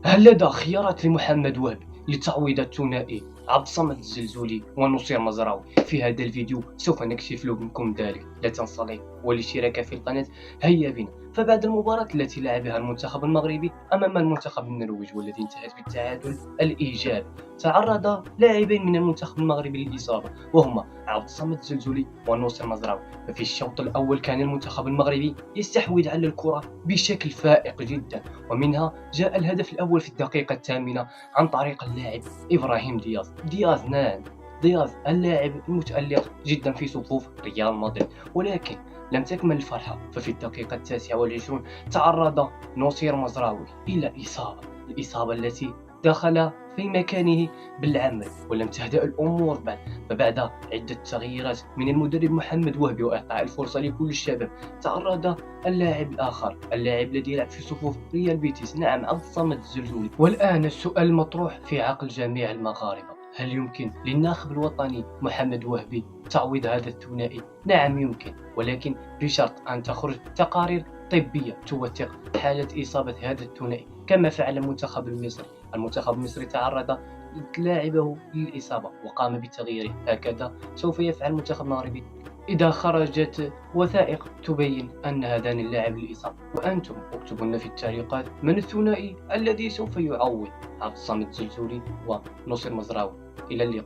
هل لدى خيارات لمحمد وهبي لتعويض الثنائي عبد الصمد الزلزولي ونصير مزراوي؟ في هذا الفيديو سوف نكشف لكم ذلك. لا تنسى لايك والاشتراك في القناة. هيا بنا. فبعد المباراة التي لعبها المنتخب المغربي أمام المنتخب النرويجي والتي انتهت بالتعادل الإيجابي، تعرض لاعبين من المنتخب المغربي للإصابة وهما عبد الصمد الزلزولي ونصير مزراوي. ففي الشوط الأول كان المنتخب المغربي يستحوذ على الكرة بشكل فائق جدا، ومنها جاء الهدف الأول في الدقيقة الثامنة عن طريق اللاعب إبراهيم دياز. نعم، دياز اللاعب المتألق جدا في صفوف ريال مدريد. ولكن لم تكمل الفرحة، ففي الدقيقة 29 تعرض نصير مزراوي إلى الإصابة التي دخل في مكانه بالعمل، ولم تهدأ الأمور بعد. فبعد عدة تغييرات من المدرب محمد وهبي وإعطاء الفرصة لكل الشباب، تعرض اللاعب الآخر، اللاعب الذي يلعب في صفوف ريال بيتيس، نعم، عبد الصمد الزلزولي. والآن السؤال المطروح في عقل جميع المغاربة: هل يمكن للناخب الوطني محمد وهبي تعويض هذا الثنائي؟ نعم يمكن، ولكن بشرط أن تخرج تقارير طبية توثق حالة إصابة هذا الثنائي كما فعل المنتخب المصري. المنتخب المصري تعرض لاعبه للإصابة وقام بتغييره، هكذا سوف يفعل المنتخب المغربي إذا خرجت وثائق تبين أن هذان اللاعب للإصابة. وأنتم اكتبوا لنا في التعليقات من الثنائي الذي سوف يعوض عبد الصمد الزلزولي ونصير مزراوي. إلى اللقاء.